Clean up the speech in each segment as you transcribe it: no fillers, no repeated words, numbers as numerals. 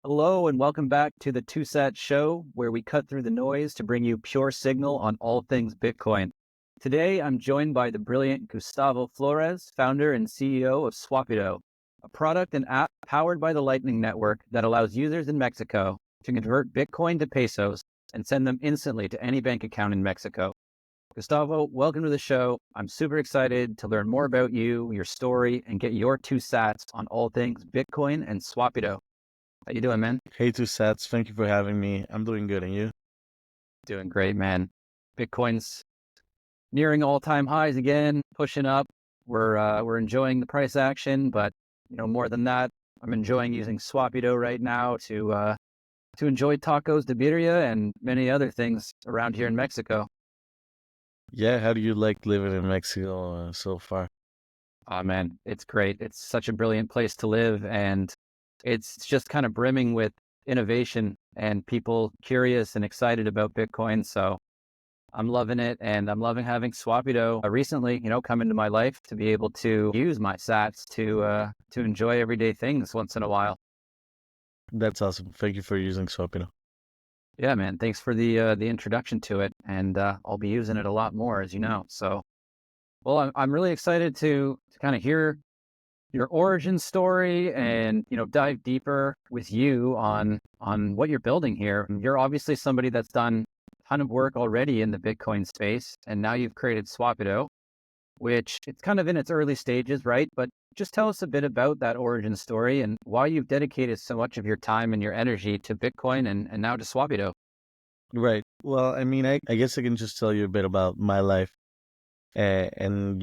Hello and welcome back to the Two-Sat Show, where we cut through the noise to bring you pure signal on all things Bitcoin. Today, I'm joined by the brilliant Gustavo Flores, founder and CEO of Swapido, a product and app powered by the Lightning Network that allows users in Mexico to convert Bitcoin to pesos and send them instantly to any bank account in Mexico. Gustavo, welcome to the show. I'm super excited to learn more about you, your story, and get your two sats on all things Bitcoin and Swapido. How you doing, man? Hey, two sets. Thank you for having me. I'm doing good, and you? Doing great, man. Bitcoin's nearing all-time highs again, pushing up. We're enjoying the price action, but more than that, I'm enjoying using Swapido right now to enjoy tacos de birria and many other things around here in Mexico. Yeah, how do you like living in Mexico so far? Oh man, it's great. It's such a brilliant place to live, and it's just kind of brimming with innovation and people curious and excited about Bitcoin. So I'm loving it, and I'm loving having Swapido recently, come into my life to be able to use my sats to enjoy everyday things once in a while. That's awesome. Thank you for using Swapino. Yeah, man. Thanks for the introduction to it, and I'll be using it a lot more, as you know. So, well, I'm really excited to kind of hear your origin story and dive deeper with you on what you're building here. You're obviously somebody that's done a ton of work already in the Bitcoin space, and now you've created Swapido, which it's kind of in its early stages, right? But just tell us a bit about that origin story and why you've dedicated so much of your time and your energy to Bitcoin and now to Swapido. Right. Well, I guess I can just tell you a bit about my life, and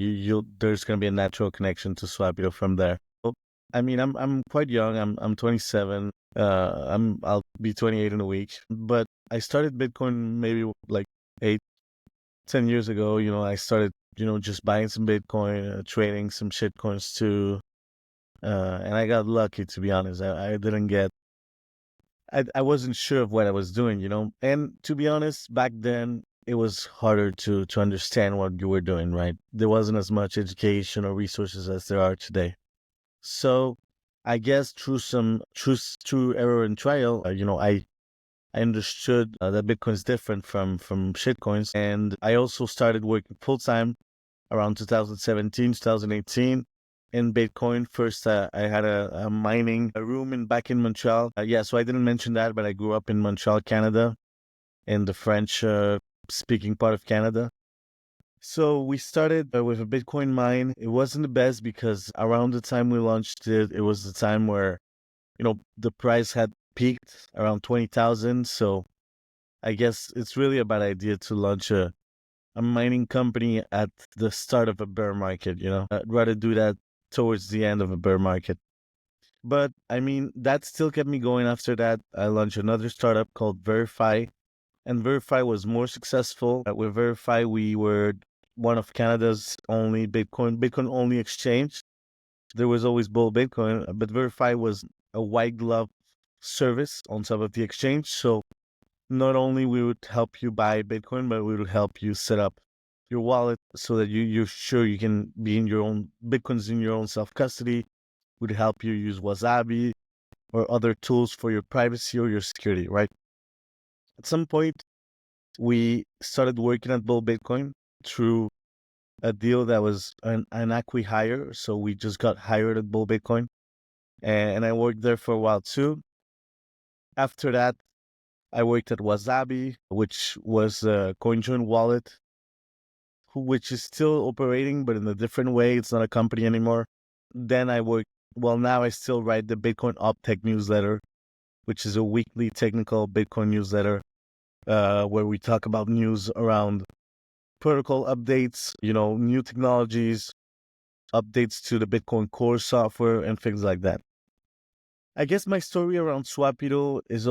there's gonna be a natural connection to Swapino from there. Well, I'm quite young. I'm 27. I'll be 28 in a week. But I started Bitcoin maybe like 8, 10 years ago. I started just buying some Bitcoin, trading some shitcoins too. And I got lucky, to be honest. I didn't get, I wasn't sure of what I was doing. And to be honest, back then it was harder to understand what you were doing, right? There wasn't as much education or resources as there are today. So I guess through error and trial, I understood that Bitcoin is different from shitcoins. And I also started working full time around 2017, 2018 in Bitcoin. First, I had a mining a room back in Montreal. Yeah, so I didn't mention that, but I grew up in Montreal, Canada, in the French speaking part of Canada. So we started with a Bitcoin mine. It wasn't the best because around the time we launched it, it was the time where, the price had peaked around 20,000. So I guess it's really a bad idea to launch a mining company at the start of a bear market. I'd rather do that towards the end of a bear market. But that still kept me going after that. I launched another startup called Verify, and Verify was more successful. With Verify, we were one of Canada's only Bitcoin only exchange. There was always Bull Bitcoin, but Verify was a white glove service on top of the exchange. So not only we would help you buy Bitcoin, but we would help you set up your wallet so that you're sure you can be in your own Bitcoins in your own self custody. Would help you use Wasabi or other tools for your privacy or your security, right? At some point, we started working at Bull Bitcoin through a deal that was an acqui-hire. So we just got hired at Bull Bitcoin, and I worked there for a while too. After that, I worked at Wasabi, which was a CoinJoin wallet, which is still operating, but in a different way. It's not a company anymore. Then now I still write the Bitcoin Optech newsletter, which is a weekly technical Bitcoin newsletter, where we talk about news around protocol updates, new technologies, updates to the Bitcoin core software, and things like that. I guess my story around Swapido is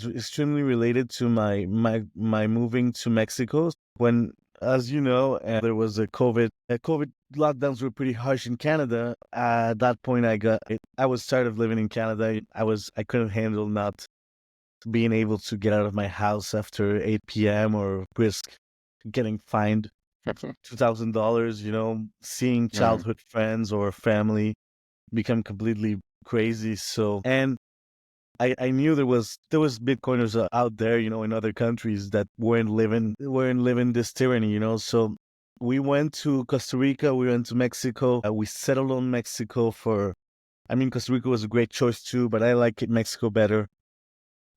extremely related to my moving to Mexico. When, as you know, there was a COVID lockdowns were pretty harsh in Canada. At that point, I was tired of living in Canada. I couldn't handle not being able to get out of my house after 8 p.m. or risk getting fined $2,000. Seeing Mm. childhood friends or family become completely crazy. So, and I knew there was Bitcoiners out there, in other countries that weren't living this tyranny, So we went to Costa Rica, we went to Mexico, we settled on Mexico Costa Rica was a great choice too, but I like Mexico better.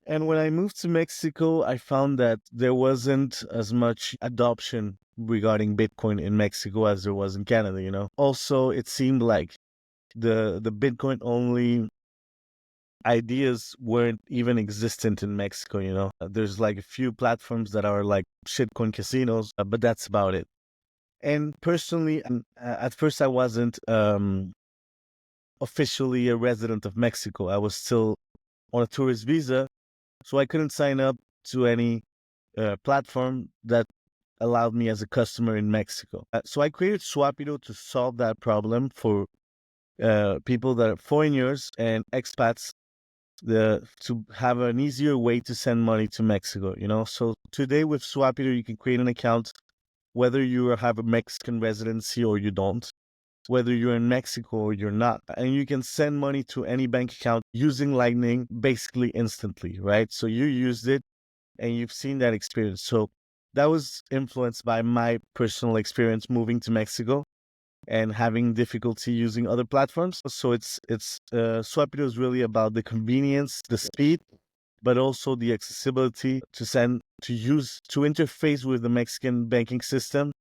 And when I moved to Mexico, I found that there wasn't as much adoption regarding Bitcoin in Mexico as there was in Canada, Also, it seemed like the Bitcoin only ideas weren't even existent in Mexico, There's like a few platforms that are like shitcoin casinos, but that's about it. And personally, at first I wasn't officially a resident of Mexico. I was still on a tourist visa, so I couldn't sign up to any platform that allowed me as a customer in Mexico. So I created Swapido to solve that problem for people that are foreigners and expats to have an easier way to send money to Mexico, So today with Swapido, you can create an account whether you have a Mexican residency or you don't, whether you're in Mexico or you're not. And you can send money to any bank account using Lightning basically instantly, right? So you used it and you've seen that experience. So that was influenced by my personal experience moving to Mexico and having difficulty using other platforms. So it's Swapido is really about the convenience, the speed, but also the accessibility to interface with the Mexican banking system,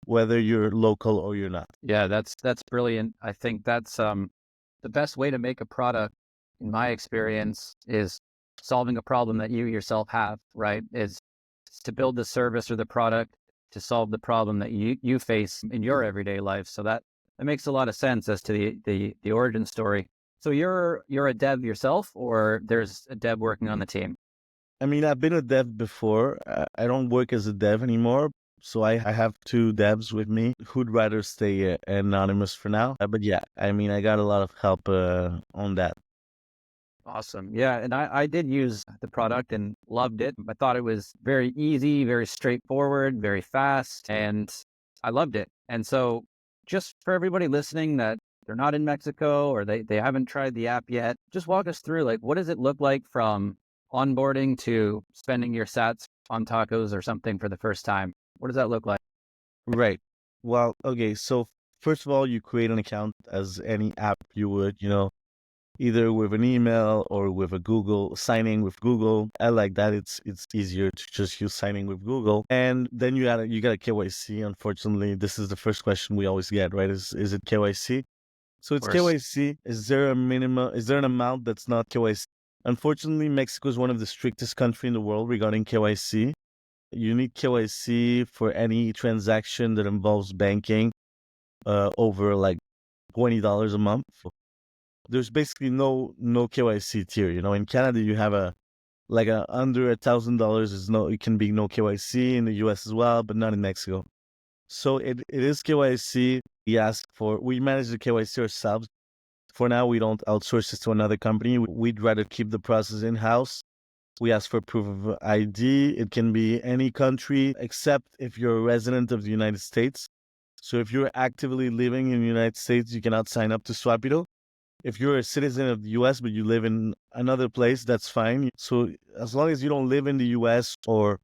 whether you're local or you're not. Yeah, that's brilliant. I think that's the best way to make a product, in my experience, is solving a problem that you yourself have, right? Is to build the service or the product to solve the problem that you face in your everyday life. So that makes a lot of sense as to the origin story. So you're a dev yourself, or there's a dev working on the team? I've been a dev before. I don't work as a dev anymore. So I have two devs with me who'd rather stay anonymous for now. But yeah, I got a lot of help on that. Awesome. Yeah. And I did use the product and loved it. I thought it was very easy, very straightforward, very fast, and I loved it. And so just for everybody listening that they're not in Mexico or they haven't tried the app yet, just walk us through, like, what does it look like from onboarding to spending your sats on tacos or something for the first time? What does that look like? Right. Well, okay. So first of all, you create an account as any app you would, either with an email or with a Google signing with Google. I like that. It's easier to just use signing with Google. And then you got a KYC. Unfortunately, this is the first question we always get, right? Is it KYC? So Of it's course. KYC. Is there an amount that's not KYC? Unfortunately, Mexico is one of the strictest country in the world regarding KYC. You need KYC for any transaction that involves banking over like $20 a month. There's basically no KYC tier. In Canada you have a under $1,000 it can be no KYC in the US as well, but not in Mexico. So it is KYC. We manage the KYC ourselves. For now, we don't outsource it to another company. We'd rather keep the process in-house. We ask for proof of ID. It can be any country except if you're a resident of the United States. So if you're actively living in the United States, you cannot sign up to Swapido. If you're a citizen of the US, but you live in another place, that's fine. So as long as you don't live in the US or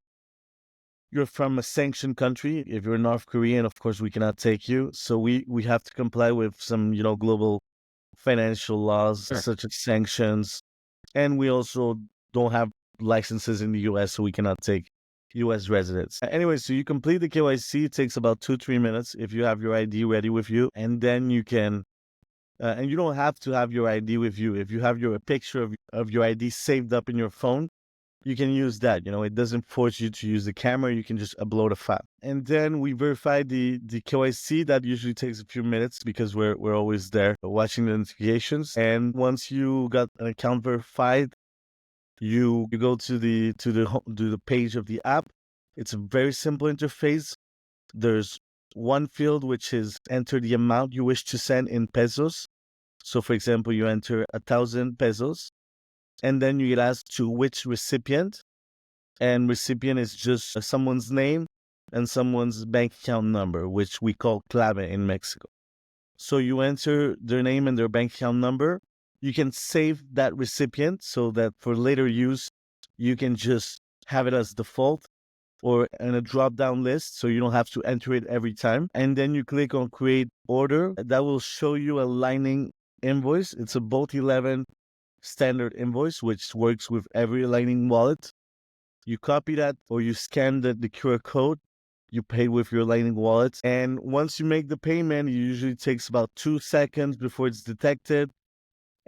you're from a sanctioned country, if you're North Korean, of course, we cannot take you. So we have to comply with some, global financial laws, Sure. such as sanctions. And we also don't have licenses in the US, so we cannot take US residents. Anyway, so you complete the KYC. It takes about 2-3 minutes if you have your ID ready with you. And then you can and you don't have to have your ID with you. If you have a picture of your ID saved up in your phone, you can use that. It doesn't force you to use the camera. You can just upload a file. And then we verify the KYC. That usually takes a few minutes because we're always there watching the notifications. And once you got an account verified, you go to the page of the app. It's a very simple interface. There's one field which is enter the amount you wish to send in pesos. So, for example, you enter 1,000 pesos, and then you get asked to which recipient. And recipient is just someone's name and someone's bank account number, which we call clave in Mexico. So you enter their name and their bank account number, You can save that recipient so that for later use, you can just have it as default or in a drop down list so you don't have to enter it every time. And then you click on create order. That will show you a Lightning invoice. It's a Bolt 11 standard invoice, which works with every Lightning wallet. You copy that or you scan the QR code. You pay with your Lightning wallet. And once you make the payment, it usually takes about 2 seconds before it's detected.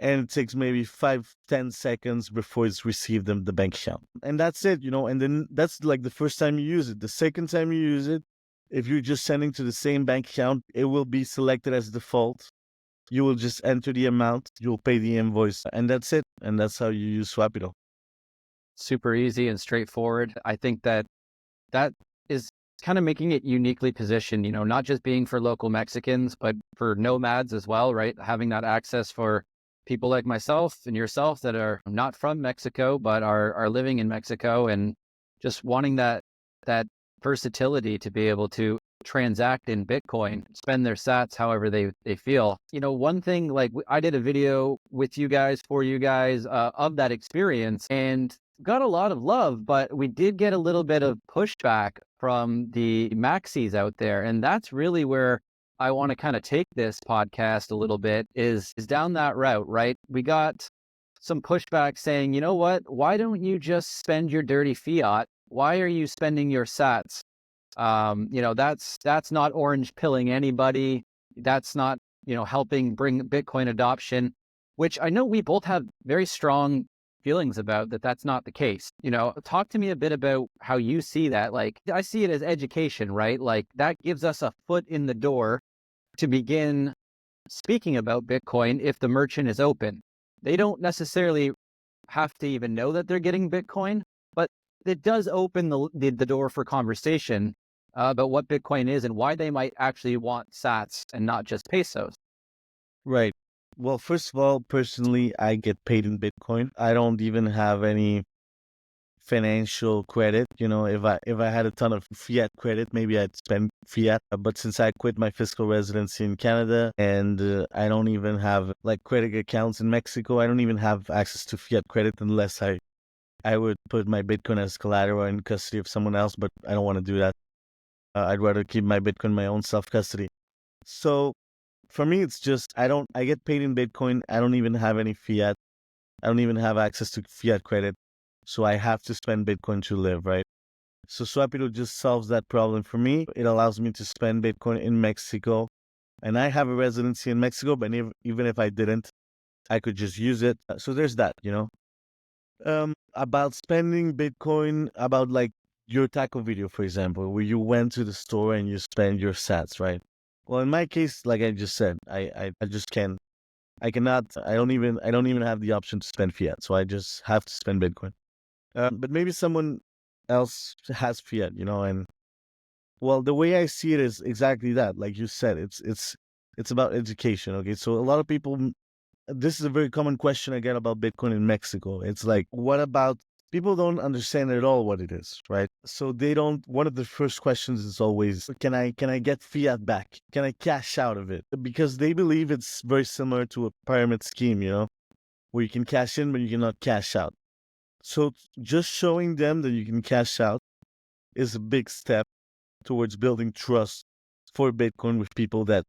And it takes maybe 5-10 seconds before it's received in the bank account. And that's it, and then that's like the first time you use it. The second time you use it, if you're just sending to the same bank account, it will be selected as default. You will just enter the amount, you'll pay the invoice, and that's it. And that's how you use Swapido. Super easy and straightforward. I think that is kind of making it uniquely positioned, not just being for local Mexicans, but for nomads as well, right? Having that access for people like myself and yourself that are not from Mexico, but are living in Mexico and just wanting that versatility to be able to transact in Bitcoin, spend their sats however they feel. One thing, like I did a video with you guys, for you guys, of that experience and got a lot of love, but we did get a little bit of pushback from the maxis out there. And that's really where I want to kind of take this podcast a little bit is down that route, right? We got some pushback saying, you know what, why don't you just spend your dirty fiat? Why are you spending your sats? That's not orange pilling anybody. That's not, helping bring Bitcoin adoption, which I know we both have very strong feelings about that's not the case. Talk to me a bit about how you see that. Like, I see it as education, right? Like that gives us a foot in the door to begin speaking about Bitcoin if the merchant is open. They don't necessarily have to even know that they're getting Bitcoin, but it does open the door for conversation about what Bitcoin is and why they might actually want sats and not just pesos. Right. Well, first of all, personally, I get paid in Bitcoin. I don't even have any financial credit. If I had a ton of fiat credit, maybe I'd spend fiat. But since I quit my fiscal residency in Canada and I don't even have like credit accounts in Mexico, I don't even have access to fiat credit unless I would put my Bitcoin as collateral in custody of someone else. But I don't want to do that. I'd rather keep my Bitcoin in my own self custody. So for me, it's just I get paid in Bitcoin. I don't even have any fiat. I don't even have access to fiat credit. So I have to spend Bitcoin to live, right? So Swapido just solves that problem for me. It allows me to spend Bitcoin in Mexico. And I have a residency in Mexico, but even if I didn't, I could just use it. So there's that, About spending Bitcoin, about like your taco video, for example, where you went to the store and you spend your sats, right? Well, in my case, like I just said, I just can't. I cannot. I don't even have the option to spend fiat, so I just have to spend Bitcoin. But maybe someone else has fiat, and well, the way I see it is exactly that. Like you said, it's about education. Okay, so a lot of people. This is a very common question I get about Bitcoin in Mexico. It's like, what about people don't understand at all what it is, right? So they don't. One of the first questions is always, can I get fiat back? Can I cash out of it? Because they believe it's very similar to a pyramid scheme, where you can cash in but you cannot cash out. So just showing them that you can cash out is a big step towards building trust for Bitcoin with people that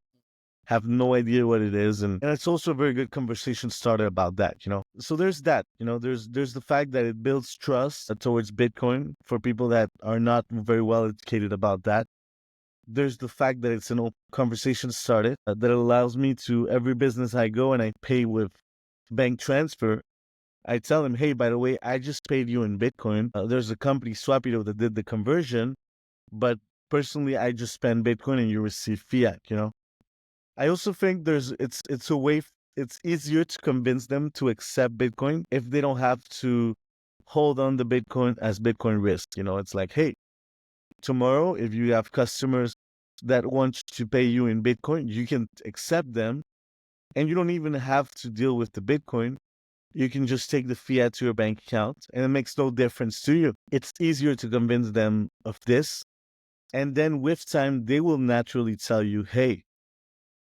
have no idea what it is. And it's also a very good conversation starter about that, So there's that, there's the fact that it builds trust towards Bitcoin for people that are not very well educated about that. There's the fact that it's an open conversation started that allows me to, every business I go and I pay with bank transfer, I tell them, hey, by the way, I just paid you in Bitcoin. There's a company, Swapido, that did the conversion, but personally, I just spend Bitcoin and you receive fiat, I also think it's a way, it's easier to convince them to accept Bitcoin if they don't have to hold on the Bitcoin as Bitcoin risk. It's like, hey, tomorrow, if you have customers that want to pay you in Bitcoin, you can accept them and you don't even have to deal with the Bitcoin. You can just take the fiat to your bank account and it makes no difference to you. It's easier to convince them of this. And then with time, they will naturally tell you, hey,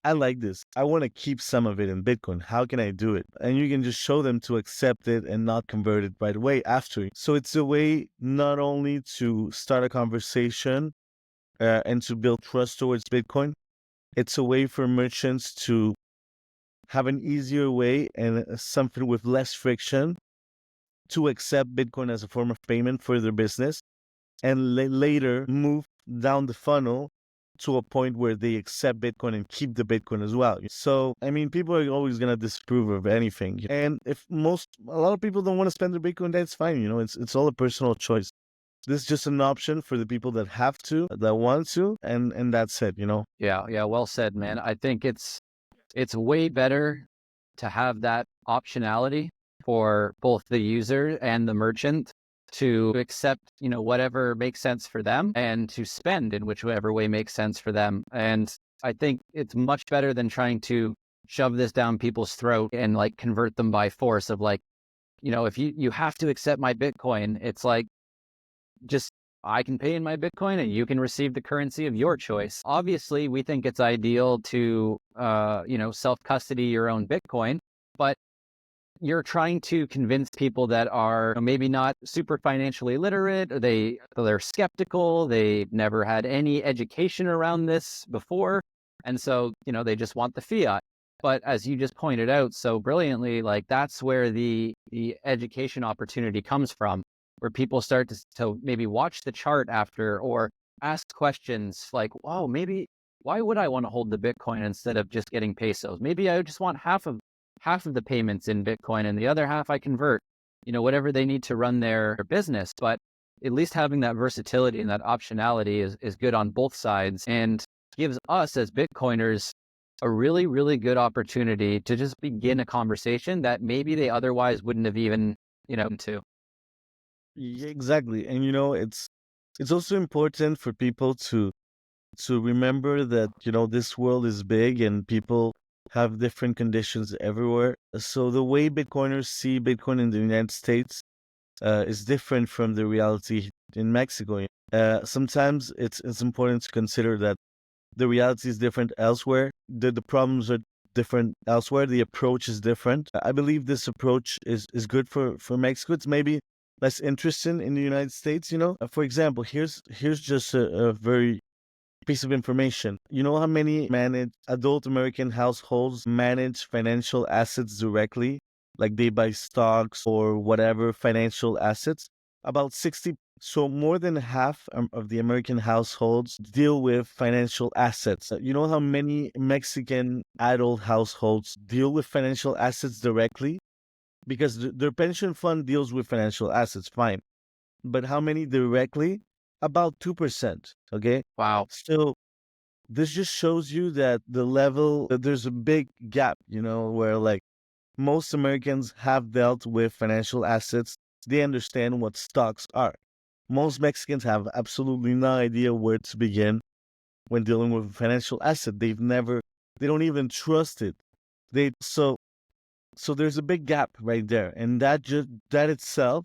I like this. I want to keep some of it in Bitcoin. How can I do it? And you can just show them to accept it and not convert it right away after. So it's a way not only to start a conversation and to build trust towards Bitcoin, it's a way for merchants to have an easier way and something with less friction to accept Bitcoin as a form of payment for their business and later move down the funnel to a point where they accept Bitcoin and keep the Bitcoin as well. So, I mean, people are always going to disapprove of anything. And if a lot of people don't want to spend their Bitcoin, that's fine. It's all a personal choice. This is just an option for the people that have to, that want to, and that's it, Yeah, well said, man. I think it's way better to have that optionality for both the user and the merchant to accept, whatever makes sense for them and to spend in whichever way makes sense for them. And I think it's much better than trying to shove this down people's throat and like convert them by force of like, if you have to accept my Bitcoin, it's like, just I can pay in my Bitcoin and you can receive the currency of your choice. Obviously, we think it's ideal to, self-custody your own Bitcoin, but you're trying to convince people that are maybe not super financially literate, or they're skeptical, they've never had any education around this before, and so, they just want the fiat. But as you just pointed out so brilliantly, like that's where the education opportunity comes from, where people start to maybe watch the chart after or ask questions like, wow, maybe why would I want to hold the Bitcoin instead of just getting pesos? Maybe I just want half of the payments in Bitcoin and the other half I convert, whatever they need to run their business. But at least having that versatility and that optionality is good on both sides and gives us as Bitcoiners a really, really good opportunity to just begin a conversation that maybe they otherwise wouldn't have even, to. Yeah, exactly. And it's also important for people to remember that, this world is big and people have different conditions everywhere. So the way Bitcoiners see Bitcoin in the United States is different from the reality in Mexico. Sometimes it's important to consider that the reality is different elsewhere. The problems are different elsewhere. The approach is different. I believe this approach is good for Mexico. It's maybe less interesting in the United States. For example, here's just a very piece of information. You know how many adult American households manage financial assets directly? Like they buy stocks or whatever financial assets? About 60. So more than half of the American households deal with financial assets. You know how many Mexican adult households deal with financial assets directly? Because their pension fund deals with financial assets, fine. But how many directly? About 2%. Okay. Wow. So this just shows you that that there's a big gap, where like most Americans have dealt with financial assets. They understand what stocks are. Most Mexicans have absolutely no idea where to begin when dealing with a financial asset. They don't even trust it. So there's a big gap right there. And that itself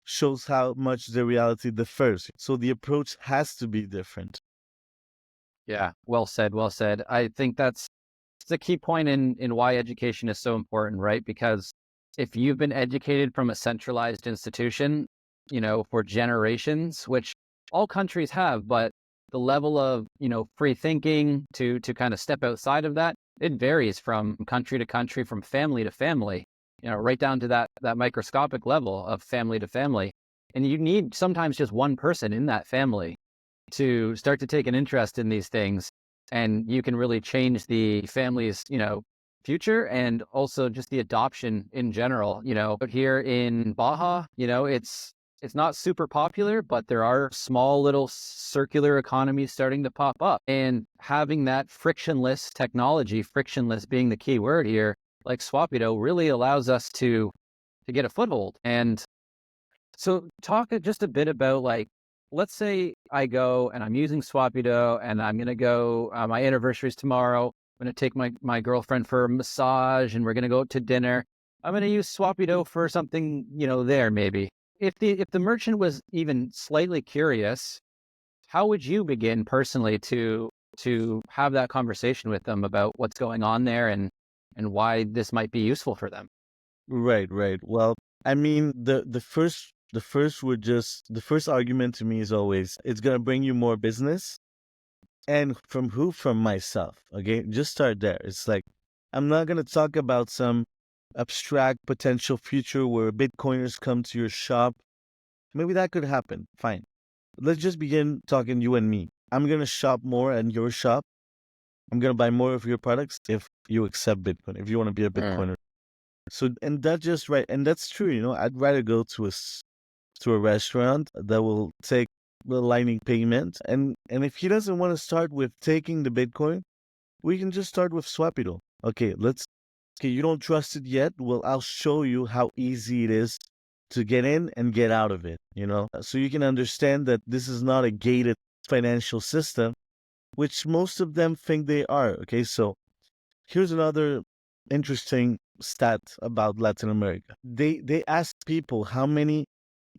shows how much the reality differs. So the approach has to be different. Yeah, well said, well said. I think that's the key point in why education is so important, right? Because if you've been educated from a centralized institution, for generations, which all countries have, but the level of, free thinking to kind of step outside of that, it varies from country to country, from family to family, right down to that microscopic level of family to family. And you need sometimes just one person in that family to start to take an interest in these things, and you can really change the family's future and also just the adoption in general. But here in Baja, it's not super popular, but there are small little circular economies starting to pop up, and having that frictionless technology, frictionless being the key word here, like Swapido, really allows us to get a foothold. And so talk just a bit about like, let's say I go and I'm using Swapido and I'm going to go, my anniversary is tomorrow. I'm going to take my girlfriend for a massage and we're going to go out to dinner. I'm going to use Swapido for something, there maybe. If the merchant was even slightly curious, how would you begin personally to to have that conversation with them about what's going on there and why this might be useful for them. Right, right. Well, I mean, the first argument to me is always it's gonna bring you more business. And from who? From myself. Okay, just start there. It's like I'm not gonna talk about some abstract potential future where Bitcoiners come to your shop. Maybe that could happen. Fine. Let's just begin talking you and me. I'm gonna shop more at your shop. I'm gonna buy more of your products if you accept Bitcoin. If you want to be a Mm. Bitcoiner. So and that's just right, and that's true. I'd rather go to to a restaurant that will take the Lightning payment, and if he doesn't want to start with taking the Bitcoin, we can just start with Swapido. Okay, let's. Okay, you don't trust it yet? Well, I'll show you how easy it is to get in and get out of it. So you can understand that this is not a gated financial system, which most of them think they are. Okay, so here's another interesting stat about Latin America. They asked people how many.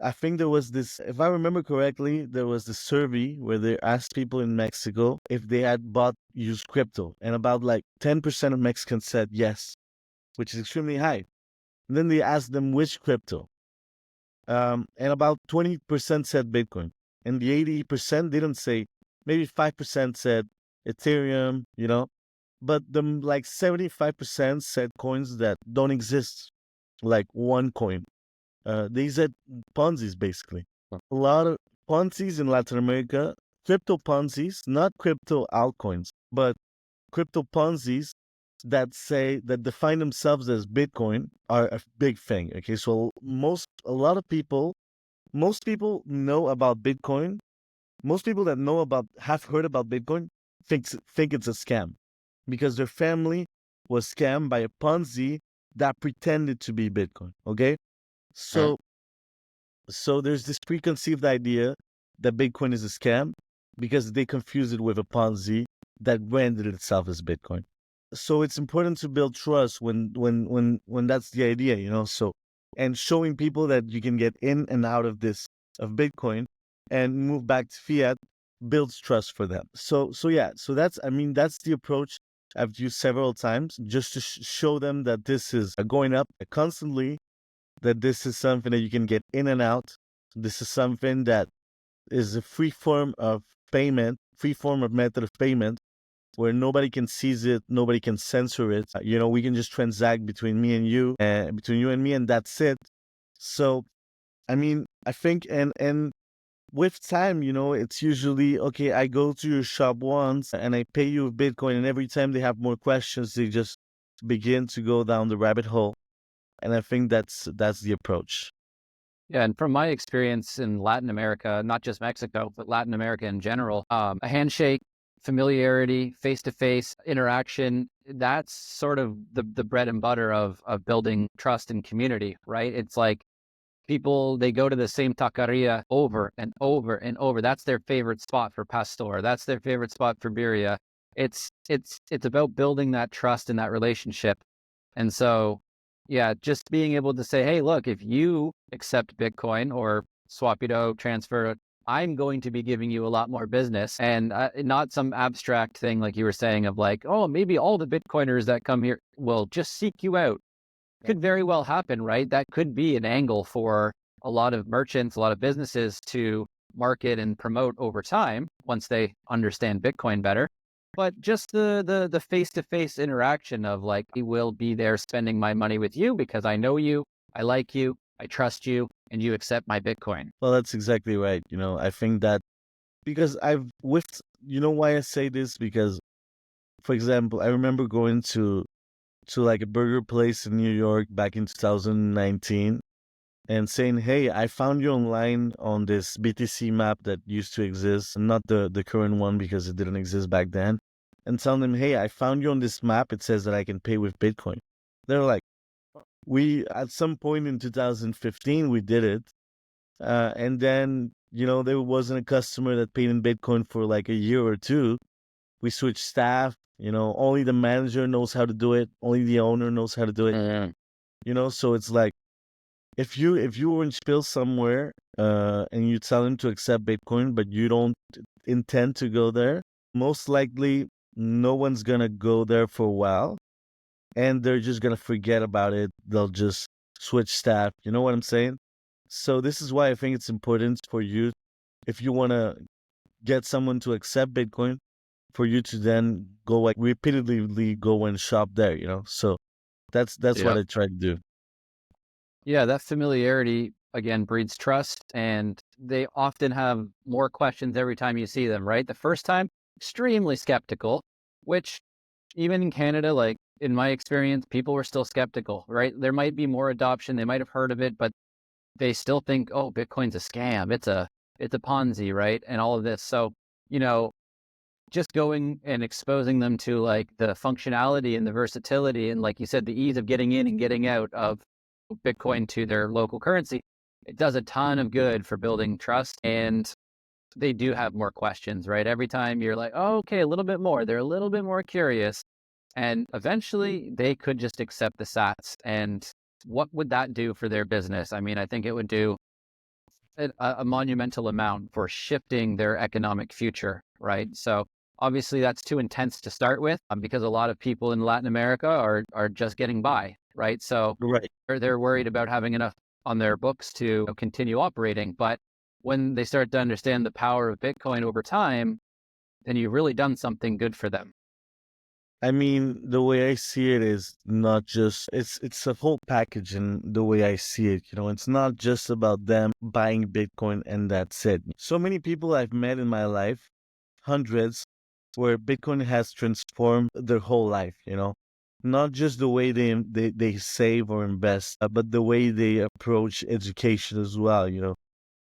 I think there was this, if I remember correctly, there was this survey where they asked people in Mexico if they had used crypto, and about like 10% of Mexicans said yes, which is extremely high. And then they asked them which crypto, and about 20% said Bitcoin, and the 80% didn't say. Maybe 5% said Ethereum, but the like 75% said coins that don't exist, like OneCoin. They said Ponzi's basically. A lot of Ponzi's in Latin America, crypto Ponzi's, not crypto altcoins, but crypto Ponzi's that define themselves as Bitcoin are a big thing. Okay, so most people know about Bitcoin. Most people that have heard about Bitcoin think it's a scam because their family was scammed by a Ponzi that pretended to be Bitcoin. Okay, Mm. so there's this preconceived idea that Bitcoin is a scam because they confuse it with a Ponzi that branded itself as Bitcoin. So it's important to build trust when that's the idea. So and showing people that you can get in and out of Bitcoin and move back to fiat builds trust for them. So yeah, so that's the approach I've used several times just to show them that this is going up constantly, that this is something that you can get in and out. This is something that is a free form of payment, free form of method of payment, where nobody can seize it, nobody can censor it. We can just transact between me and you, between you and me, and that's it. So, I mean, I think, and with time, it's usually okay. I go to your shop once and I pay you with Bitcoin, and every time they have more questions, they just begin to go down the rabbit hole. And I think that's the approach. Yeah, and from my experience in Latin America, not just Mexico, but Latin America in general, a handshake, familiarity, face-to-face interaction, that's sort of the bread and butter of building trust and community, right? It's like people, they go to the same taqueria over and over and over. That's their favorite spot for pastor. That's their favorite spot for birria. It's about building that trust and that relationship. And so, yeah, just being able to say, hey, look, if you accept Bitcoin or Swapido transfer, I'm going to be giving you a lot more business, and not some abstract thing like you were saying of like, oh, maybe all the Bitcoiners that come here will just seek you out. Could very well happen, right? That could be an angle for a lot of merchants, a lot of businesses to market and promote over time once they understand Bitcoin better. But just the face-to-face interaction of like, I will be there spending my money with you because I know you, I like you, I trust you, and you accept my Bitcoin. Well, that's exactly right. I think that because why I say this, because, for example, I remember going to like a burger place in New York back in 2019 and saying, "Hey, I found you online on this BTC map that used to exist, not the current one because it didn't exist back then." And telling them, "Hey, I found you on this map. It says that I can pay with Bitcoin." They're like, "We at some point in 2015 we did it, and then there wasn't a customer that paid in Bitcoin for like a year or two. We switched staff. Only the manager knows how to do it. Only the owner knows how to do it. Mm. So it's like if you were in Spill somewhere, and you tell him to accept Bitcoin, but you don't intend to go there, most likely no one's gonna go there for a while, and they're just gonna forget about it. They'll just switch staff. You know what I'm saying? So this is why I think it's important for you, if you wanna get someone to accept Bitcoin, for you to then go like repeatedly go and shop there. So that's what Yeah. I try to do. Yeah, that familiarity again breeds trust, and they often have more questions every time you see them, right? The first time, extremely skeptical, which even in Canada, like in my experience, people were still skeptical, right? There might be more adoption, they might have heard of it, but they still think, oh, Bitcoin's a scam, it's a Ponzi, right? And all of this. So, you know, just going and exposing them to like the functionality and the versatility and like you said, the ease of getting in and getting out of Bitcoin to their local currency, it does a ton of good for building trust. And they do have more questions, right? Every time you're like, oh, okay, a little bit more, they're a little bit more curious. And eventually they could just accept the sats. And what would that do for their business? I mean, I think it would do a monumental amount for shifting their economic future, right? So obviously that's too intense to start with because a lot of people in Latin America are just getting by, right? So Right. they're worried about having enough on their books to continue operating. But when they start to understand the power of Bitcoin over time, then you've really done something good for them. I mean, the way I see it is not just it's a whole package in the way I see it. It's not just about them buying Bitcoin and that's it. So many people I've met in my life, hundreds, where Bitcoin has transformed their whole life. Not just the way they save or invest, but the way they approach education as well.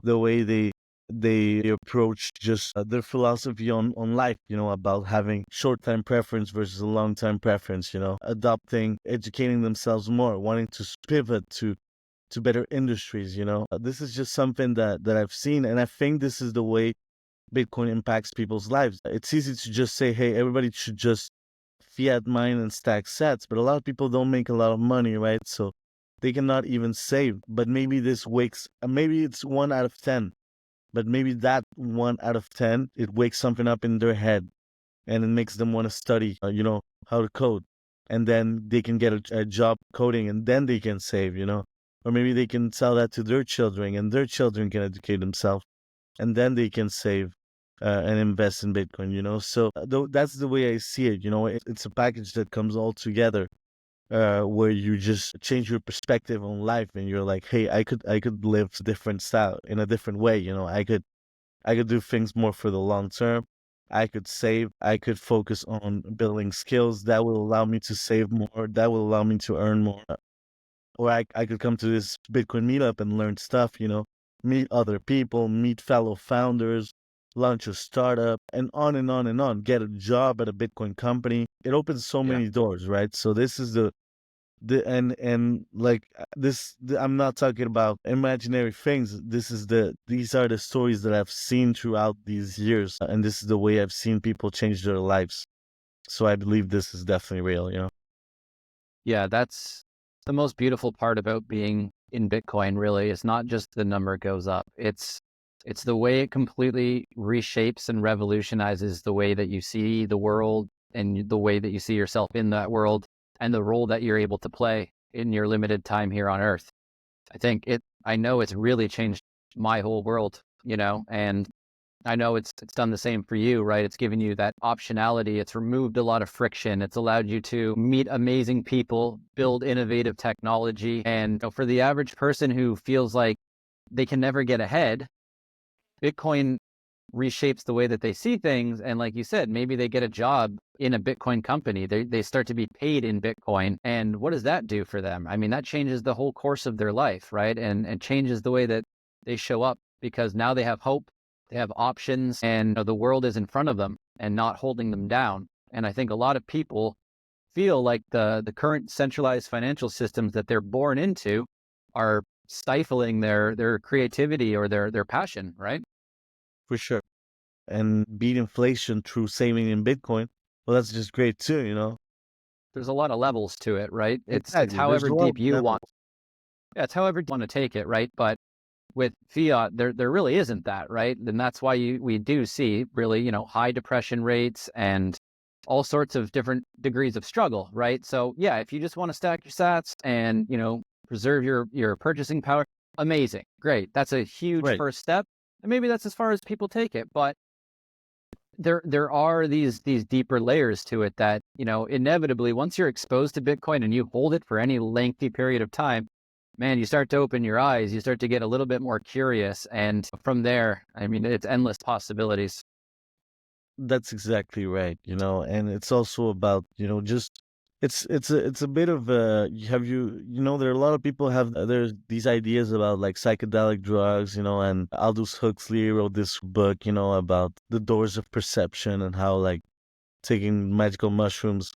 The way they approach just their philosophy on life, about having short-time preference versus a long-time preference, adopting, educating themselves more, wanting to pivot to better industries. This is just something that I've seen, and I think this is the way Bitcoin impacts people's lives. It's easy to just say, hey, everybody should just fiat mine and stack sets, but a lot of people don't make a lot of money, right? So they cannot even save. But maybe this wakes, maybe it's 1 out of 10, but maybe that 1 out of 10, it wakes something up in their head and it makes them want to study, how to code. And then they can get a job coding and then they can save. Or maybe they can sell that to their children and their children can educate themselves and then they can save and invest in Bitcoin. So that's the way I see it. It's a package that comes all together where you just change your perspective on life and you're like, hey, I could live different style in a different way. I could do things more for the long term. I could save. I could focus on building skills that will allow me to save more. That will allow me to earn more. Or I could come to this Bitcoin meetup and learn stuff, meet other people, meet fellow founders, launch a startup, and on and on and on. Get a job at a Bitcoin company. It opens so Yeah. many doors, right? So this is the and like I'm not talking about imaginary things. These are the stories that I've seen throughout these years, and this is the way I've seen people change their lives. So I believe this is definitely real. Yeah, that's the most beautiful part about being in Bitcoin really. It's not just the number goes up. It's the way it completely reshapes and revolutionizes the way that you see the world and the way that you see yourself in that world and the role that you're able to play in your limited time here on Earth. I know it's really changed my whole world, and I know it's done the same for you, right? It's given you that optionality. It's removed a lot of friction. It's allowed you to meet amazing people, build innovative technology. And for the average person who feels like they can never get ahead, Bitcoin reshapes the way that they see things. And like you said, maybe they get a job in a Bitcoin company. They start to be paid in Bitcoin. And what does that do for them? I mean, that changes the whole course of their life, right? And changes the way that they show up because now they have hope, they have options, and the world is in front of them and not holding them down. And I think a lot of people feel like the current centralized financial systems that they're born into are stifling their creativity or their passion, right? For sure. And beat inflation through saving in Bitcoin. Well, that's just great too. There's a lot of levels to it, right? It's Exactly. There's however a lot of deep you want. levels. Yeah, it's however you want to take it, right? But with fiat, there really isn't that, right? And that's why we do see really, high depression rates and all sorts of different degrees of struggle, right? So yeah, if you just want to stack your sats and, preserve your purchasing power, amazing, great. That's a huge Right. first step. And maybe that's as far as people take it, but there are these deeper layers to it that, inevitably once you're exposed to Bitcoin and you hold it for any lengthy period of time, man, you start to open your eyes, you start to get a little bit more curious. And from there, I mean, it's endless possibilities. That's exactly right, and it's also about, just it's a bit of there are a lot of people have there's these ideas about like psychedelic drugs, and Aldous Huxley wrote this book, about the doors of perception and how like taking magical mushrooms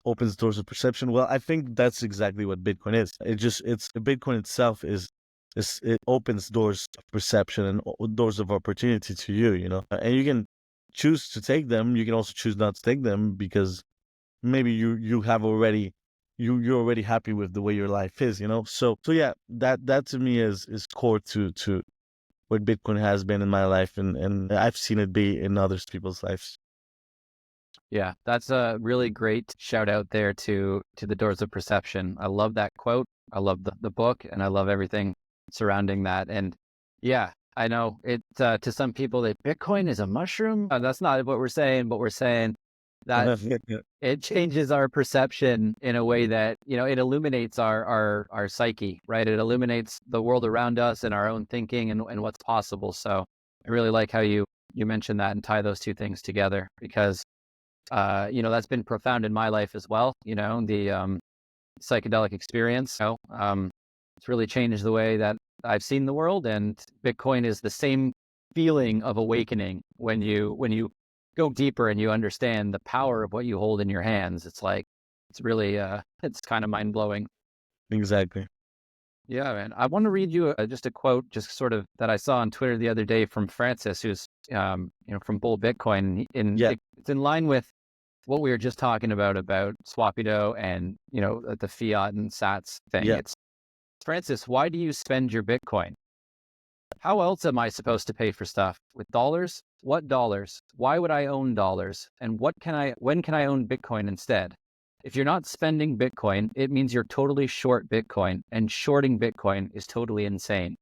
opens doors of perception. Well, I think that's exactly what Bitcoin is. It's Bitcoin itself is it opens doors of perception and doors of opportunity to you, and you can choose to take them. You can also choose not to take them because maybe you have already you're already happy with the way your life is, So yeah, that to me is core to what Bitcoin has been in my life, and I've seen it be in others people's lives. Yeah, that's a really great shout out there to the doors of perception. I love that quote. I love the book, and I love everything surrounding that. And yeah, I know it to some people that Bitcoin is a mushroom. That's not what we're saying, but we're saying that it changes our perception in a way that, it illuminates our psyche, right? It illuminates the world around us and our own thinking and what's possible. So I really like how you mentioned that and tie those two things together because that's been profound in my life as well. The psychedelic experience. It's really changed the way that I've seen the world. And Bitcoin is the same feeling of awakening when you go deeper and you understand the power of what you hold in your hands. It's like it's really it's kind of mind blowing. Exactly. Yeah, man. I want to read you just a quote, just sort of that I saw on Twitter the other day from Francis, who's from Bull Bitcoin, Yeah. it's in line with what we were just talking about Swapido and, the fiat and sats thing. Yeah. It's Francis, why do you spend your Bitcoin? How else am I supposed to pay for stuff? With dollars? What dollars? Why would I own dollars? And when can I own Bitcoin instead? If you're not spending Bitcoin, it means you're totally short Bitcoin, and shorting Bitcoin is totally insane.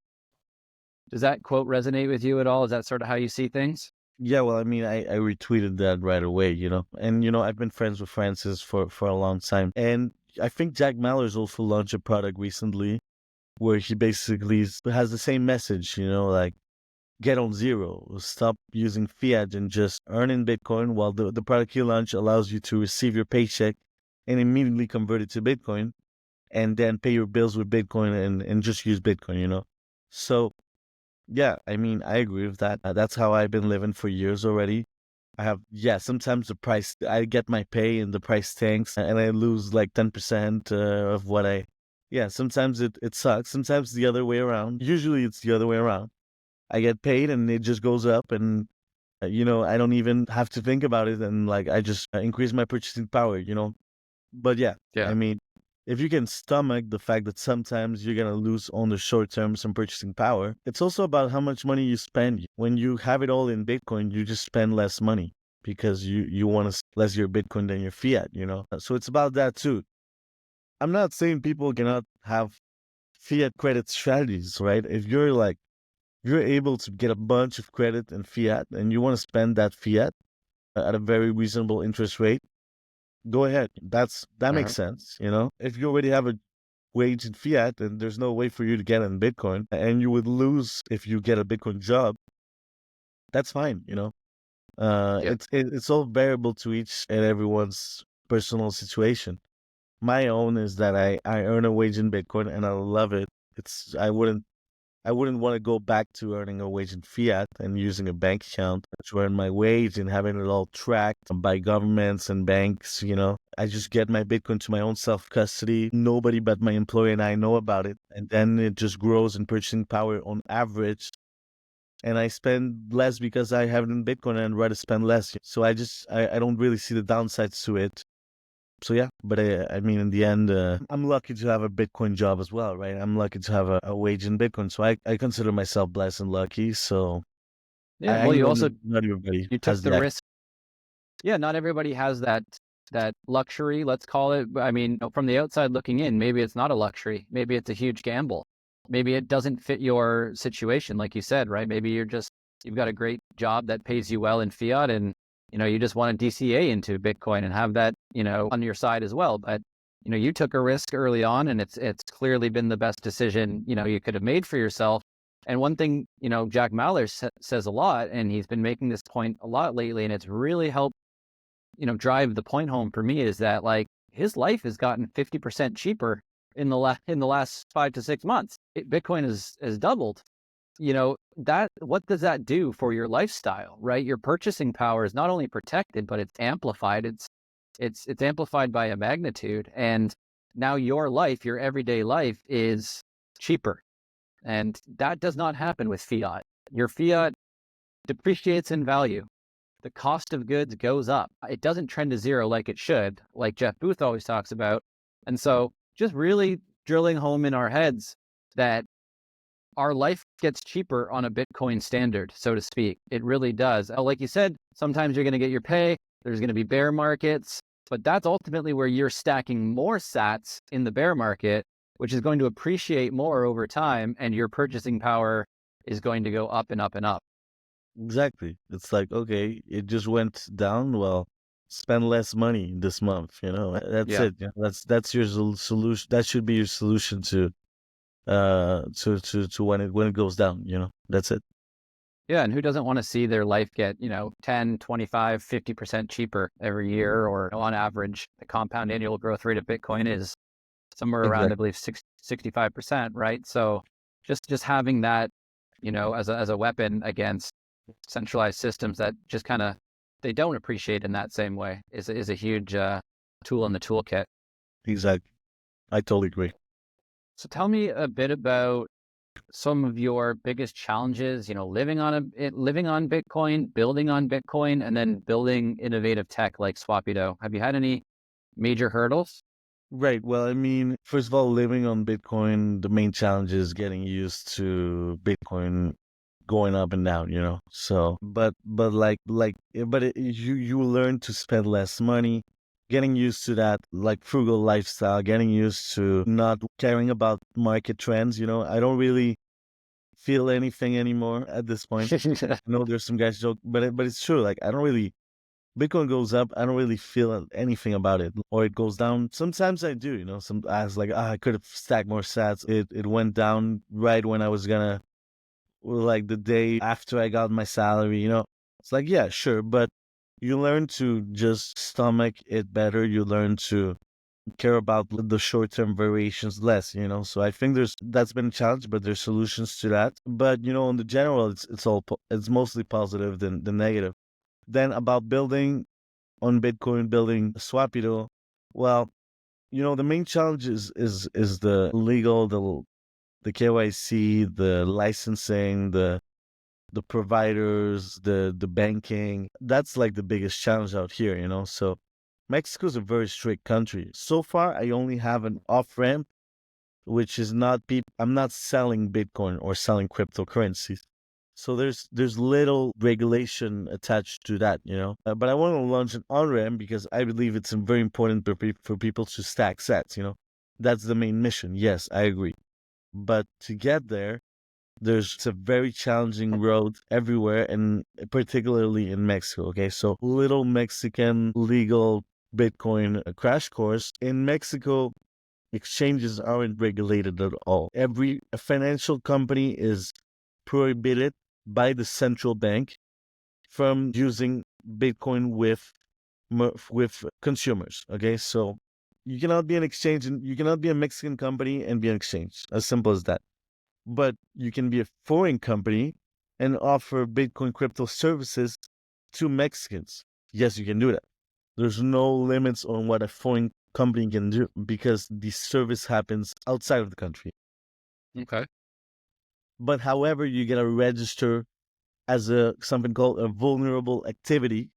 Does that quote resonate with you at all? Is that sort of how you see things? Yeah, well, I mean, I retweeted that right away, and I've been friends with Francis for a long time, and I think Jack Mallers also launched a product recently where he basically has the same message, like get on zero, stop using fiat and just earn in Bitcoin. While the product he launched allows you to receive your paycheck and immediately convert it to Bitcoin, and then pay your bills with Bitcoin and just use Bitcoin, So yeah, I mean, I agree with that. That's how I've been living for years already. Yeah, sometimes I get my pay and the price tanks and I lose like 10% of what yeah, sometimes it sucks. Sometimes the other way around. Usually it's the other way around. I get paid and it just goes up and, I don't even have to think about it. And like, I just increase my purchasing power, But yeah, I Yeah. mean, if you can stomach the fact that sometimes you're gonna lose on the short term some purchasing power, it's also about how much money you spend. When you have it all in Bitcoin, you just spend less money because you want to less your Bitcoin than your fiat, So it's about that too. I'm not saying people cannot have fiat credit strategies, right? You're able to get a bunch of credit in fiat and you want to spend that fiat at a very reasonable interest rate, go ahead. That makes Uh-huh. sense, If you already have a wage in fiat and there's no way for you to get in Bitcoin and you would lose if you get a Bitcoin job, that's fine, Yeah. It's all variable to each and everyone's personal situation. My own is that I earn a wage in Bitcoin and I love it. It's I wouldn't want to go back to earning a wage in fiat and using a bank account to earn my wage and having it all tracked by governments and banks, I just get my Bitcoin to my own self custody. Nobody but my employer and I know about it. And then it just grows in purchasing power on average. And I spend less because I have it in Bitcoin and I'd rather spend less. So I don't really see the downsides to it. So yeah, but I mean, in the end, I'm lucky to have a Bitcoin job as well, right? I'm lucky to have a wage in Bitcoin. So I consider myself blessed and lucky. So Yeah. I Well, you know also not everybody you took has the the risk. Yeah, not everybody has that luxury, let's call it. I mean, from the outside looking in, maybe it's not a luxury. Maybe it's a huge gamble. Maybe it doesn't fit your situation, like you said, right? Maybe you've got a great job that pays you well in fiat, and you just want to DCA into Bitcoin and have that on your side as well. But you took a risk early on, and it's clearly been the best decision you could have made for yourself. And one thing Jack Mallers says a lot, and he's been making this point a lot lately, and it's really helped drive the point home for me, is that like his life has gotten 50% cheaper in the last 5 to 6 months. Bitcoin has doubled. That what does that do for your lifestyle, right? Your purchasing power is not only protected, but it's amplified. It's amplified by a magnitude, and now your everyday life is cheaper, and that does not happen with fiat. Your fiat depreciates in value. The cost of goods goes up. It doesn't trend to zero like it should, like Jeff Booth always talks about. And so just really drilling home in our heads that our life gets cheaper on a Bitcoin standard, so to speak. It really does. Like you said, sometimes you're going to get your pay. There's going to be bear markets, but that's ultimately where you're stacking more sats in the bear market, which is going to appreciate more over time, and your purchasing power is going to go up and up and up. exactly. It's like, okay, it just went down. Well, spend less money this month. That's Yeah. it. Yeah, that's your solution. That should be your solution to when it goes down. That's it. Yeah, and who doesn't want to see their life get, 10, 25, 50% cheaper every year, or on average, the compound annual growth rate of Bitcoin is somewhere around, I Exactly. believe, 65%, right? So just having that, as a weapon against centralized systems that just kind of they don't appreciate in that same way is a huge tool in the toolkit. Exactly. I totally agree. So tell me a bit about some of your biggest challenges, living on Bitcoin, building on Bitcoin, and then building innovative tech like Swapido. Have you had any major hurdles? Right. Well, I mean, first of all, living on Bitcoin, the main challenge is getting used to Bitcoin going up and down, So, you learn to spend less money, getting used to that like frugal lifestyle, getting used to not caring about market trends. I don't really feel anything anymore at this point. I know there's some guys joke, but it's true. Like I don't really Bitcoin goes up, I don't really feel anything about it. Or it goes down. Sometimes I do, Some I was like, I could have stacked more sats. It went down right when I was gonna, like the day after I got my salary. It's like, yeah, sure, but you learn to just stomach it better. You learn to care about the short term variations less. So I think that's been a challenge, but there's solutions to that. But in the general, it's mostly positive than negative. Then about building on Bitcoin, building Swapido. Well, the main challenge is the legal, the KYC, the licensing, the providers, the banking. That's like the biggest challenge out here. So Mexico's a very strict country. So far, I only have an off ramp, which is not people. I'm not selling Bitcoin or selling cryptocurrencies. So there's little regulation attached to that. But I want to launch an on-ramp because I believe it's very important for people to stack sats. That's the main mission. Yes, I agree. But to get there, it's a very challenging road everywhere, and particularly in Mexico. Okay, so little Mexican legal Bitcoin crash course in Mexico. Exchanges aren't regulated at all. Every financial company is prohibited by the central bank from using Bitcoin with consumers. Okay, so you cannot be an exchange, and you cannot be a Mexican company and be an exchange. As simple as that. But you can be a foreign company and offer Bitcoin crypto services to Mexicans. Yes, you can do that. There's no limits on what a foreign company can do because the service happens outside of the country. Okay. But however, you gotta register as something called a vulnerable activity.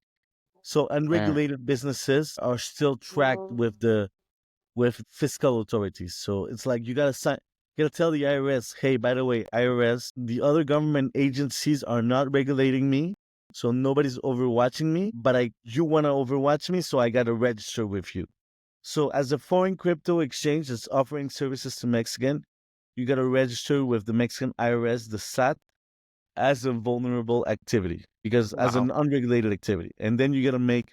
So Mm. unregulated businesses are still tracked with fiscal authorities. So it's like you gotta sign, you gotta tell the IRS, hey, by the way, IRS, the other government agencies are not regulating me, so nobody's overwatching me, but you wanna overwatch me, so I gotta register with you. So as a foreign crypto exchange that's offering services to Mexican, you gotta register with the Mexican IRS, the SAT, as a vulnerable activity because as Wow. an unregulated activity, and then you gotta make.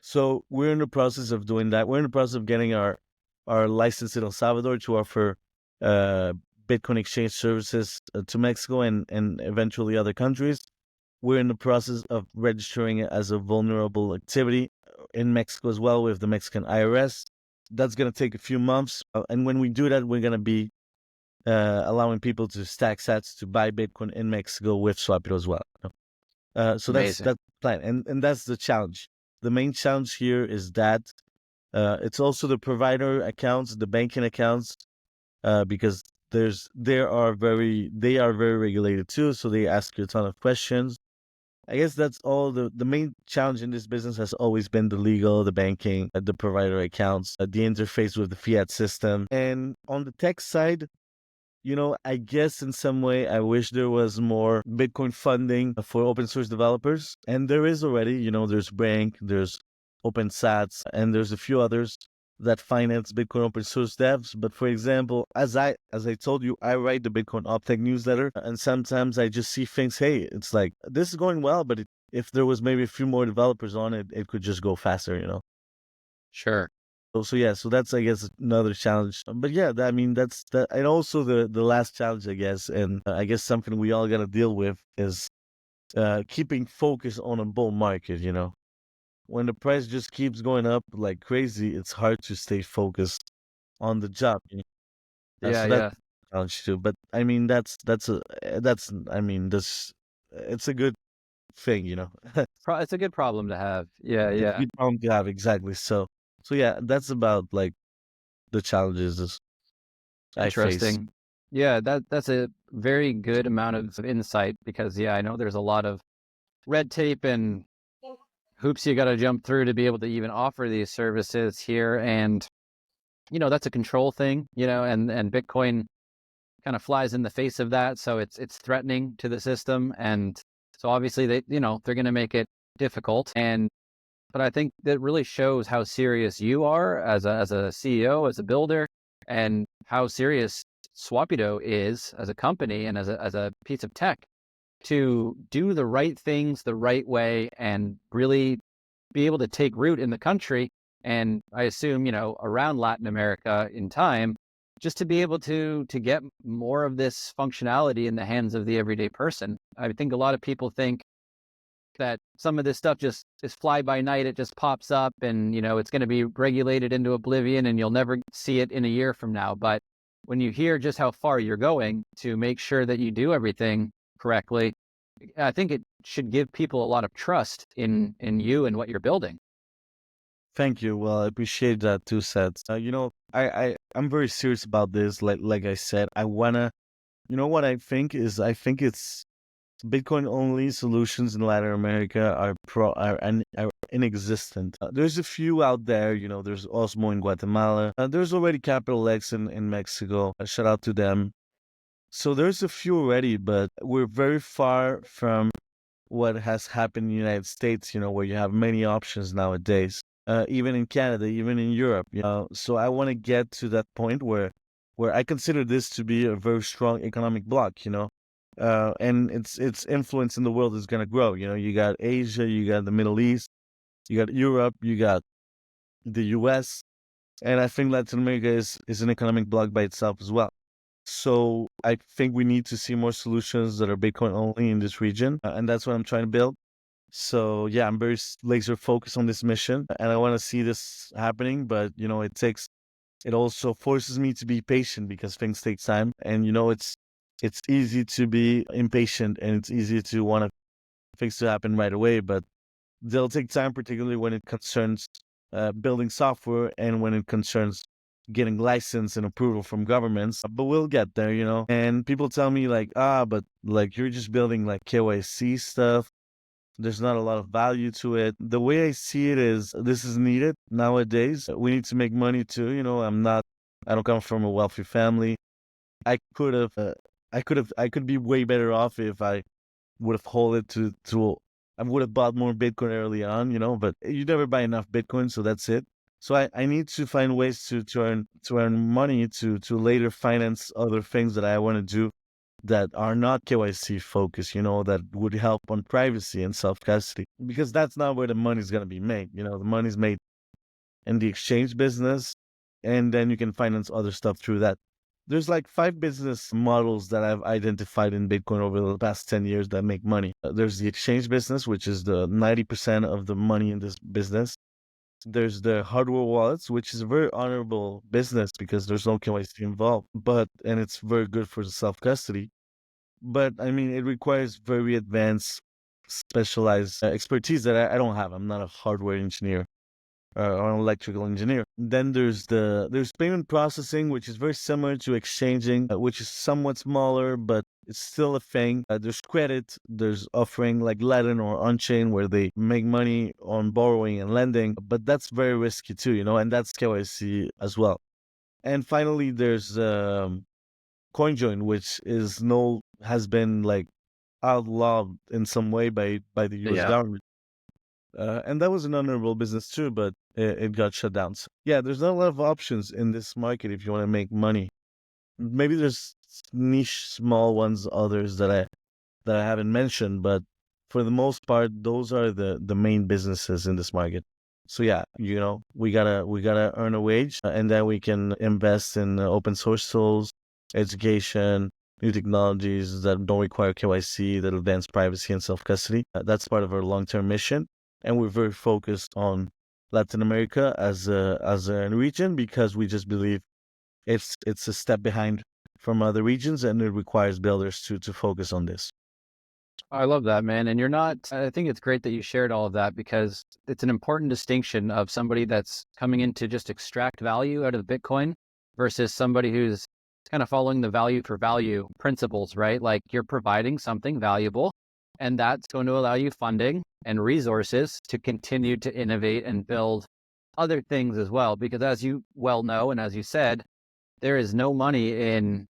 So we're in the process of doing that. We're in the process of getting our license in El Salvador to offer uh, Bitcoin exchange services to Mexico and eventually other countries. We're in the process of registering it as a vulnerable activity in Mexico as well with the Mexican IRS. That's going to take a few months. And when we do that, we're going to be allowing people to stack sats to buy Bitcoin in Mexico with Swapido as well. So that's Amazing. the plan. And that's the challenge. The main challenge here is that it's also the provider accounts, the banking accounts, because they are very regulated too. So they ask you a ton of questions. I guess that's all. The main challenge in this business has always been the legal, the banking, the provider accounts, the interface with the fiat system. And on the tech side, I guess in some way, I wish there was more Bitcoin funding for open source developers. And there is already, there's Bank, there's OpenSats, and there's a few others that finance Bitcoin open source devs. But for example, as I told you, I write the Bitcoin OpTech newsletter, and sometimes I just see things, hey, it's like this is going well, but if there was maybe a few more developers on it, it could just go faster. Sure. So yeah, so that's I guess another challenge. But yeah, I mean that's that, and also the last challenge I guess, and I guess something we all got to deal with is keeping focus on a bull market. When the price just keeps going up like crazy, it's hard to stay focused on the job. Yeah, So that's yeah. a challenge too. But I mean that's I mean this it's a good thing. It's a good problem to have. Yeah, It's a yeah. good problem to have exactly. So yeah, that's about like the challenges I face. Interesting. Yeah, that's a very good amount of insight because yeah, I know there's a lot of red tape and hoops you got to jump through to be able to even offer these services here, and that's a control thing, and Bitcoin kind of flies in the face of that, so it's threatening to the system, and so obviously they're going to make it difficult, and but I think that really shows how serious you are as a CEO, as a builder, and how serious Swapido is as a company and as a piece of tech to do the right things the right way and really be able to take root in the country. And I assume, around Latin America in time, just to be able to get more of this functionality in the hands of the everyday person. I think a lot of people think that some of this stuff just is fly by night. It just pops up and, it's going to be regulated into oblivion and you'll never see it in a year from now. But when you hear just how far you're going to make sure that you do everything correctly, I think it should give people a lot of trust in you and what you're building. Thank you. Well, I appreciate that too, Seth. I'm very serious about this. Like I said, I wanna. What I think is, I think it's Bitcoin only solutions in Latin America are inexistent. There's a few out there. There's Osmo in Guatemala. There's already Capital X in Mexico. Shout out to them. So there's a few already, but we're very far from what has happened in the United States, where you have many options nowadays, even in Canada, even in Europe. So I want to get to that point where I consider this to be a very strong economic bloc. And its influence in the world is going to grow. You got Asia, you got the Middle East, you got Europe, you got the U.S., and I think Latin America is an economic bloc by itself as well. So I think we need to see more solutions that are Bitcoin only in this region, and that's what I'm trying to build. So yeah, I'm very laser focused on this mission, and I want to see this happening. But it also forces me to be patient because things take time, and it's easy to be impatient, and it's easy to want things to happen right away, but they'll take time, particularly when it concerns building software and when it concerns getting license and approval from governments. But we'll get there. And people tell me like, but like you're just building like KYC stuff. There's not a lot of value to it. The way I see it is this is needed nowadays. We need to make money too. I don't come from a wealthy family. I could have, I could be way better off if I would have hold it I would have bought more Bitcoin early on, but you never buy enough Bitcoin, so that's it. So I need to find ways to earn money to later finance other things that I want to do that are not KYC focused, that would help on privacy and self custody. Because that's not where the money's gonna be made. The money's made in the exchange business, and then you can finance other stuff through that. There's like 5 business models that I've identified in Bitcoin over the past 10 years that make money. There's the exchange business, which is the 90% of the money in this business. There's the hardware wallets, which is a very honorable business because there's no KYC involved, and it's very good for the self custody. But I mean, it requires very advanced, specialized expertise that I don't have. I'm not a hardware engineer or an electrical engineer. Then there's payment processing, which is very similar to exchanging, which is somewhat smaller, but it's still a thing. There's credit, there's offering like Latin or on-chain where they make money on borrowing and lending, but that's very risky too, and that's KYC as well. And finally, there's CoinJoin, which has been like outlawed in some way by the U.S. Yeah. government. And that was an honorable business too, but it got shut down. So, yeah, there's not a lot of options in this market if you want to make money. Maybe there's niche, small ones, others that I haven't mentioned, but for the most part, those are the main businesses in this market. So yeah, we gotta earn a wage, and then we can invest in open source tools, education, new technologies that don't require KYC, that advance privacy and self custody. That's part of our long term mission, and we're very focused on Latin America as a region because we just believe it's a step behind from other regions, and it requires builders to focus on this. I love that, man. And I think it's great that you shared all of that because it's an important distinction of somebody that's coming in to just extract value out of Bitcoin versus somebody who's kind of following the value for value principles, right? Like you're providing something valuable and that's going to allow you funding and resources to continue to innovate and build other things as well. Because as you well know, and as you said, there is no money in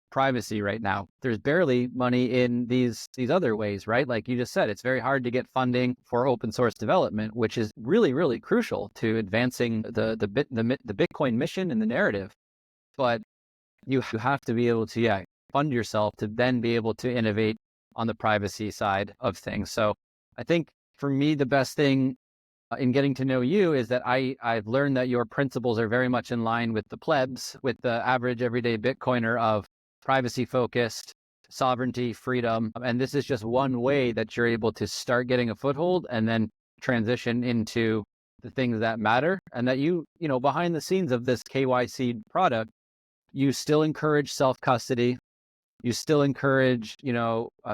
privacy right now. There's barely money in these other ways, right? Like you just said, it's very hard to get funding for open source development, which is really, really crucial to advancing the Bitcoin mission and the narrative. But you have to be able to fund yourself to then be able to innovate on the privacy side of things. So I think for me, the best thing in getting to know you is that I've learned that your principles are very much in line with the plebs, with the average everyday Bitcoiner of privacy focused, sovereignty, freedom. And this is just one way that you're able to start getting a foothold and then transition into the things that matter. And that behind the scenes of this KYC product, you still encourage self-custody. You still encourage,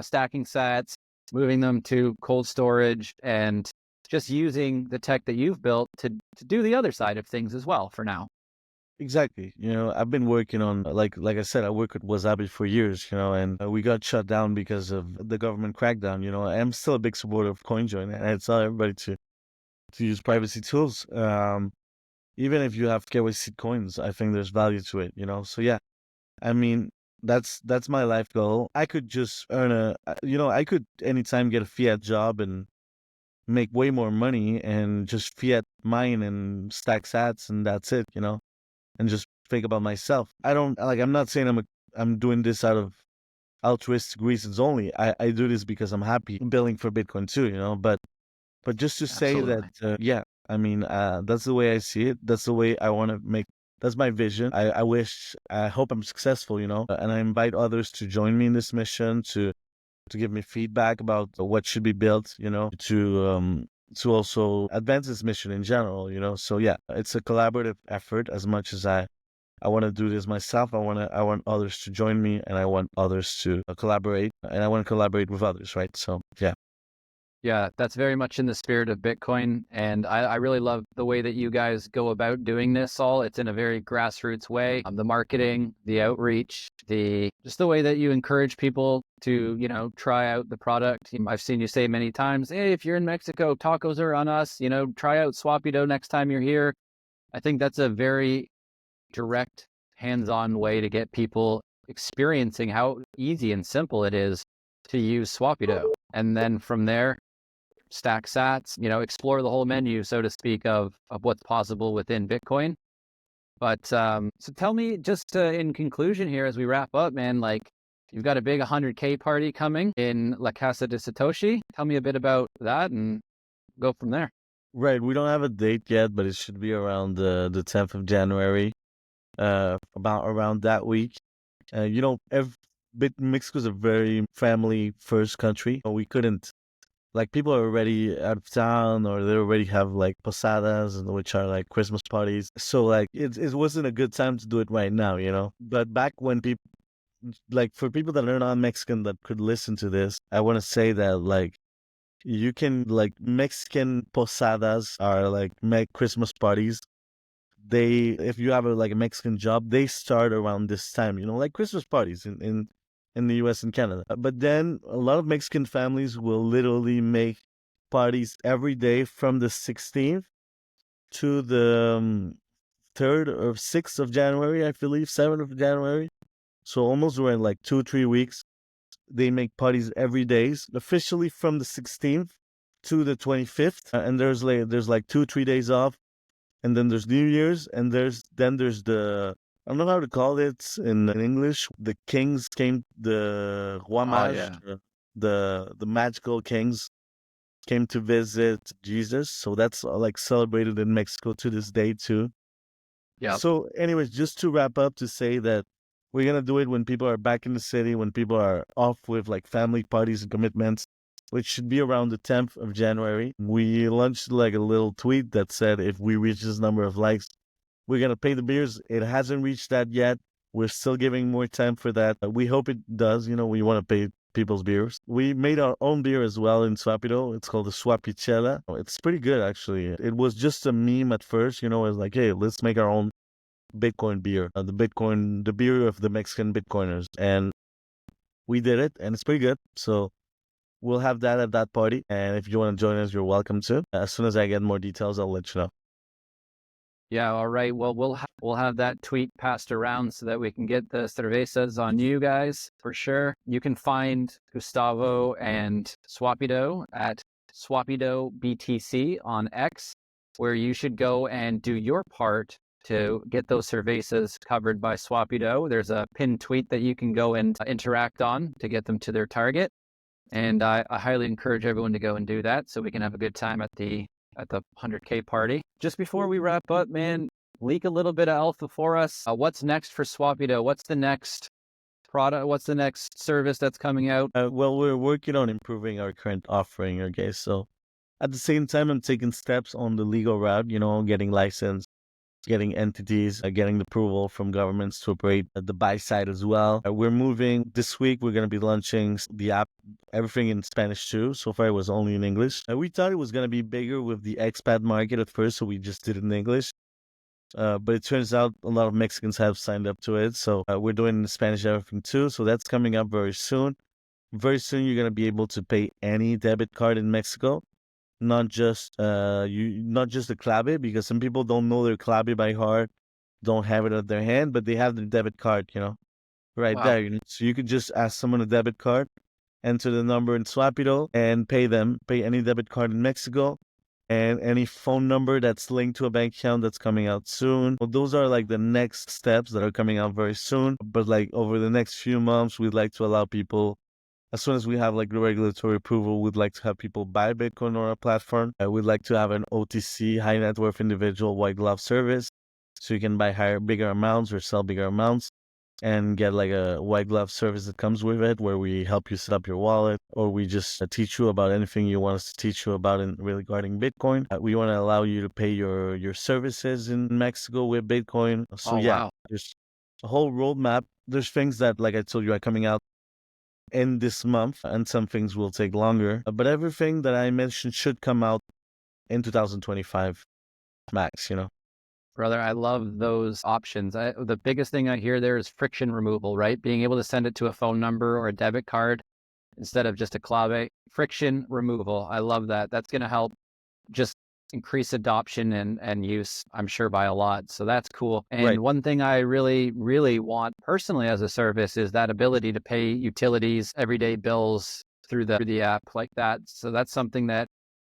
stacking sats, moving them to cold storage, and just using the tech that you've built to do the other side of things as well for now. Exactly. I've been working on like I said, I worked with Wasabi for years, and we got shut down because of the government crackdown. I'm still a big supporter of CoinJoin, and I tell everybody to use privacy tools. Even if you have KYC coins, I think there's value to it. So yeah, I mean that's my life goal. I could just I could anytime get a fiat job and make way more money and just fiat mine and stack sats and that's it. And just think about myself. I'm not saying I'm doing this out of altruistic reasons only. I do this because I'm happy building for Bitcoin too, but just to say that, Absolutely. yeah, I mean, that's the way I see it. That's the way I want to that's my vision. I hope I'm successful, and I invite others to join me in this mission to give me feedback about what should be built, to also advance this mission in general, So yeah, it's a collaborative effort as much as I want to do this myself. I want others to join me, and I want others to collaborate, and I want to collaborate with others, right? So yeah. Yeah, that's very much in the spirit of Bitcoin. And I really love the way that you guys go about doing this all. It's in a very grassroots way. The marketing, the outreach, just the way that you encourage people to, try out the product. I've seen you say many times, hey, if you're in Mexico, tacos are on us, try out Swapido next time you're here. I think that's a very direct, hands-on way to get people experiencing how easy and simple it is to use Swapido. And then from there, stack sats, explore the whole menu, so to speak, of what's possible within Bitcoin. But so tell me, just in conclusion here, as we wrap up, man, like you've got a big 100K party coming in La Casa de Satoshi. Tell me a bit about that and go from there. Right. We don't have a date yet, but it should be around the 10th of January, about around that week. Mexico's a very family first country. We couldn't, like, people are already out of town or they already have like posadas, which are like Christmas parties. So like it wasn't a good time to do it right now, But back when people, like, for people that are not Mexican that could listen to this, I want to say that like you can, like, Mexican posadas are like Christmas parties. If you have like a Mexican job, they start around this time, like Christmas parties in the US and Canada. But then a lot of Mexican families will literally make parties every day from the 16th to the 3rd or 6th of January, I believe, 7th of January. So almost around like 2-3 weeks, they make parties every day, officially from the 16th to the 25th. And there's like 2-3 days off. And then there's New Year's, and there's the, I don't know how to call it in English. The kings came, the Roi Oh Mage, yeah. the magical kings came to visit Jesus. So that's like celebrated in Mexico to this day too. Yeah. So anyways, just to wrap up, to say that we're gonna do it when people are back in the city, when people are off with like family parties and commitments, which should be around the 10th of January. We launched like a little tweet that said if we reach this number of likes, we're going to pay the beers. It hasn't reached that yet. We're still giving more time for that. We hope it does. We want to pay people's beers. We made our own beer as well in Swapido. It's called the Swapichela. It's pretty good, actually. It was just a meme at first, it was like, hey, let's make our own Bitcoin beer, the beer of the Mexican Bitcoiners. And we did it, and it's pretty good. So we'll have that at that party. And if you want to join us, you're welcome to. As soon as I get more details, I'll let you know. Yeah. All right. Well, we'll have that tweet passed around so that we can get the cervezas on you guys for sure. You can find Gustavo and Swapido at Swapido BTC on X, where you should go and do your part to get those cervezas covered by Swapido. There's a pinned tweet that you can go and interact on to get them to their target. And I highly encourage everyone to go and do that so we can have a good time at the 100K party. Just before we wrap up, man, leak a little bit of alpha for us. What's next for Swapido? What's the next product? What's the next service that's coming out? Well, we're working on improving our current offering, okay? So at the same time, I'm taking steps on the legal route, getting licensed, getting entities, getting the approval from governments to operate at the buy side as well. We're moving this week. We're going to be launching the app, everything in Spanish too. So far, it was only in English. We thought it was going to be bigger with the expat market at first, so we just did it in English. But it turns out a lot of Mexicans have signed up to it. So we're doing the Spanish everything too. So that's coming up very soon. Very soon, you're going to be able to pay any debit card in Mexico. Not just the clave, because some people don't know their clave by heart, don't have it at their hand, but they have their debit card, right Wow. there. So you could just ask someone a debit card, enter the number in Swapido, and pay any debit card in Mexico, and any phone number that's linked to a bank account that's coming out soon. Well, those are like the next steps that are coming out very soon. But like over the next few months, we'd like to allow people, as soon as we have like the regulatory approval, we'd like to have people buy Bitcoin on our platform. We'd like to have an OTC, high net worth individual white glove service, so you can buy bigger amounts or sell bigger amounts and get like a white glove service that comes with it, where we help you set up your wallet, or we just teach you about anything you want us to teach you about regarding Bitcoin. We want to allow you to pay your services in Mexico with Bitcoin. So Wow. there's a whole roadmap. There's things that, like I told you, are coming out in this month, and some things will take longer. But everything that I mentioned should come out in 2025 max, Brother, I love those options. The biggest thing I hear there is friction removal, right? Being able to send it to a phone number or a debit card instead of just a clave. Friction removal. I love that. That's going to help just increase adoption and use, I'm sure, by a lot. So that's cool. Right. And one thing I really, really want personally as a service is that ability to pay utilities, everyday bills through the app like that. So that's something that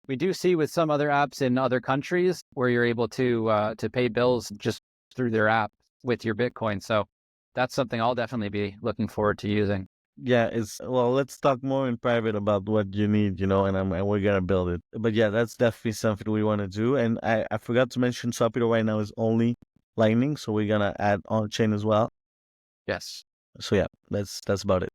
we do see with some other apps in other countries where you're able to pay bills just through their app with your Bitcoin. So that's something I'll definitely be looking forward to using. Yeah, well, let's talk more in private about what you need, and we're gonna build it. But yeah, that's definitely something we want to do. And I forgot to mention Swapido right now is only Lightning, so we're gonna add on chain as well. Yes. So yeah, that's about it.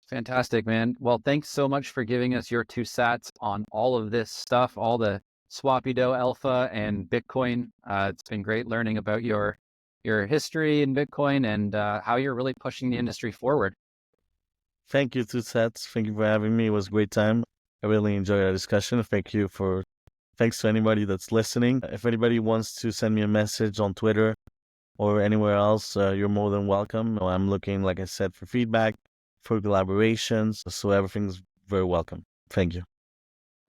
Fantastic, man. Well, thanks so much for giving us your two sats on all of this stuff, all the Swapido Alpha and Bitcoin. It's been great learning about your history in Bitcoin and how you're really pushing the industry forward. Thank you, two sets. Thank you for having me. It was a great time. I really enjoyed our discussion. Thanks to anybody that's listening. If anybody wants to send me a message on Twitter or anywhere else, you're more than welcome. I'm looking, like I said, for feedback, for collaborations. So everything's very welcome. Thank you.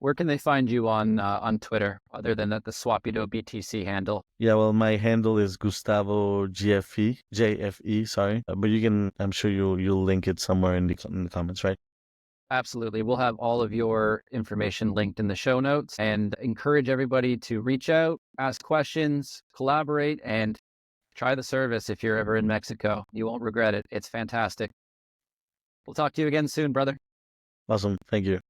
Where can they find you on Twitter other than the Swapido BTC handle? Yeah, well, my handle is Gustavo JFE, sorry. But I'm sure you'll link it somewhere in the comments, right? Absolutely. We'll have all of your information linked in the show notes and encourage everybody to reach out, ask questions, collaborate, and try the service if you're ever in Mexico. You won't regret it. It's fantastic. We'll talk to you again soon, brother. Awesome. Thank you.